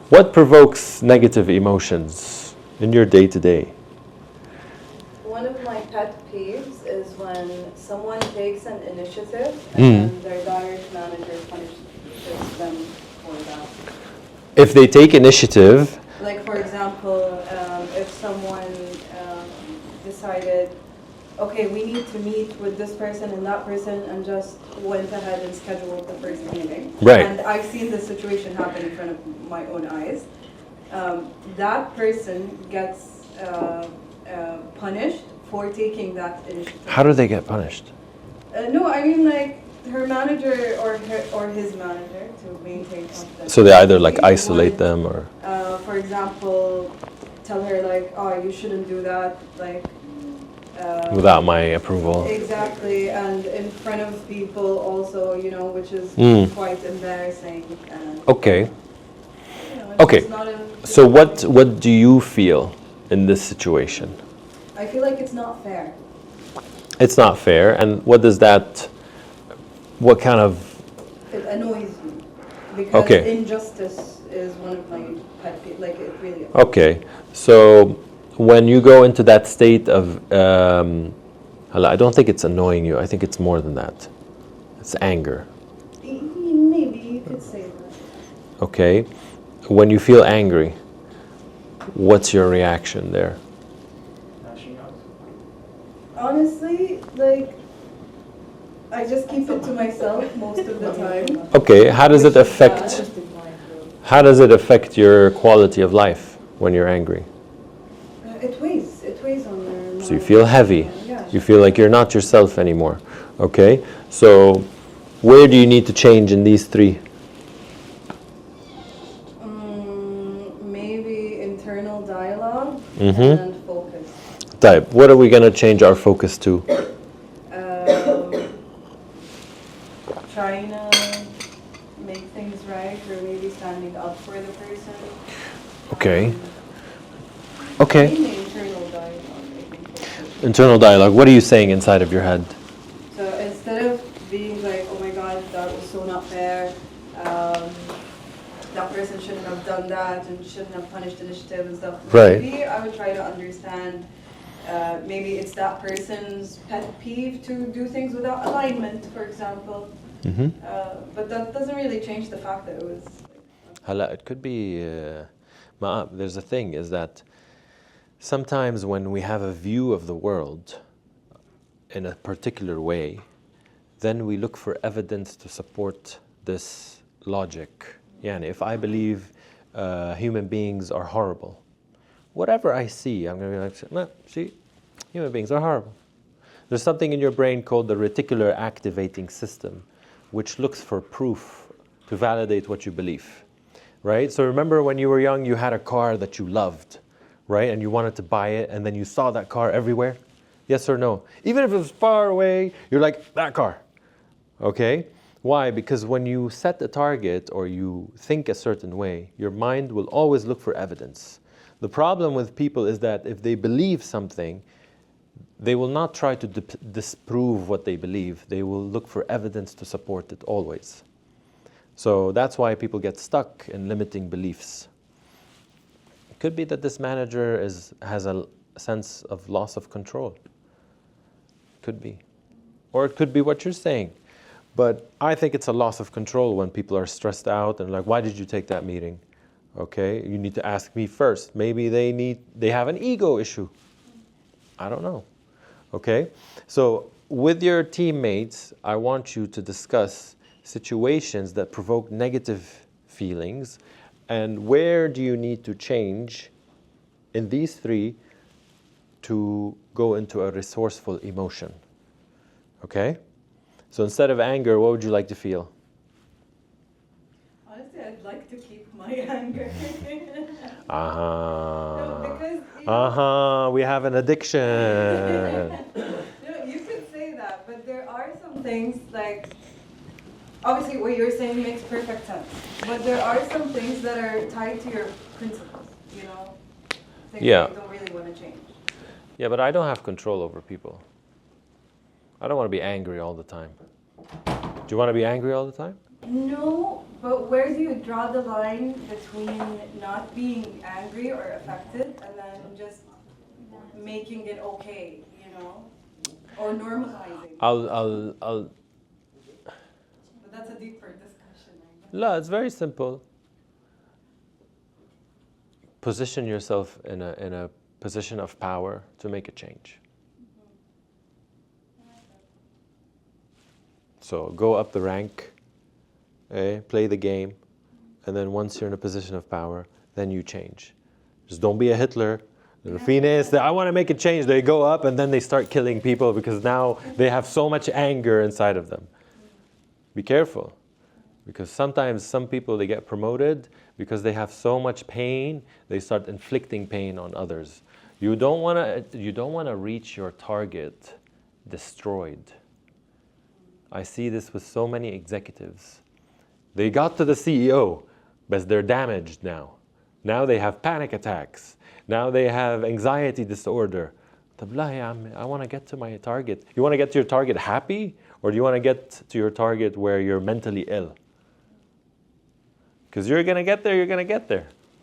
What provokes negative emotions in your day-to-day? One of my pet peeves is when someone takes an initiative and then their direct manager punishes them for that. If they take initiative, Like, for example, if someone decided, okay, we need to meet with this person and that person, and just went ahead and scheduled the first meeting. Right. And I've seen this situation happen in front of my own eyes. That person gets punished for taking that initiative. how do they get punished? No, I mean like her manager or his manager, to maintain confidence. So they either like isolate them or... For example, tell her like, oh, you shouldn't do that, like. Without my approval. Exactly, and in front of people also, which is quite embarrassing. And, Okay. it's Okay. just not So what do you feel in this situation? I feel like it's not fair. It's not fair, and what kind of... It annoys me because Okay. injustice is one of my pet peeves. Like it really. Okay, so when you go into that state of, I don't think it's annoying you, I think it's more than that. It's anger. Maybe you could say that. Okay, when you feel angry, what's your reaction there? Lashing out. Honestly, like, I just keep it to myself most of the time. Okay, how does it Which is affect, bad. how does it affect your quality of life when you're angry? It weighs on your mind. So you feel heavy, Yeah. you feel like you're not yourself anymore. Okay, so where do you need to change in these three? Maybe internal dialogue Mhm. and focus. Type, what are we going to change our focus to? Trying to make things right, or maybe standing up for the person. Okay. Okay. Mainly internal dialogue, I think. Internal dialogue. What are you saying inside of your head? So instead of being like, oh my God, that was so not fair, that person shouldn't have done that and shouldn't have punished initiative and stuff. Right. Maybe I would try to understand, maybe it's that person's pet peeve to do things without alignment, for example. Mm-hmm. But that doesn't really change the fact that it was. Hala, it could be, there's a thing is that sometimes when we have a view of the world in a particular way, then we look for evidence to support this logic. Yani, if I believe human beings are horrible, whatever I see, I'm going to be like, nah, see, human beings are horrible. There's something in your brain called the reticular activating system, which looks for proof to validate what you believe, right? So remember when you were young, you had a car that you loved, right? And you wanted to buy it, and then you saw that car everywhere? Yes or no? Even if it was far away, you're like, that car, okay? Why? Because when you set a target or you think a certain way, your mind will always look for evidence. The problem with people is that if they believe something, they will not try to disprove what they believe. They will look for evidence to support it always. So that's why people get stuck in limiting beliefs. It could be that this manager has a sense of loss of control. Could be. Or it could be what you're saying. But I think it's a loss of control when people are stressed out and like, why did you take that meeting? Okay, you need to ask me first. Maybe they have an ego issue. I don't know. Okay, so with your teammates, I want you to discuss situations that provoke negative feelings and where do you need to change in these three to go into a resourceful emotion. Okay, so instead of anger, what would you like to feel? Honestly, I'd like to keep my anger. Uh-huh. Because we have an addiction. you could say that, but there are some things like, obviously what you're saying makes perfect sense, but there are some things that are tied to your principles, things Yeah. that you don't really want to change. Yeah, but I don't have control over people. I don't want to be angry all the time. Do you want to be angry all the time? No, but where do you draw the line between not being angry or affected and then just making it okay, you know? Or normalizing? I'll. But that's a deeper discussion, I guess. No, it's very simple. Position yourself in a position of power to make a change. So go up the rank, play the game, and then once you're in a position of power, then you change. Just don't be a Hitler. The Rafines, I want to make a change. They go up and then they start killing people because now they have so much anger inside of them. Be careful, because sometimes some people, they get promoted because they have so much pain, they start inflicting pain on others. You don't want to reach your target destroyed. I see this with so many executives. They got to the CEO, but they're damaged now. Now they have panic attacks. Now they have anxiety disorder. I want to get to my target. You want to get to your target happy? Or do you want to get to your target where you're mentally ill? Because you're going to get there, you're going to get there.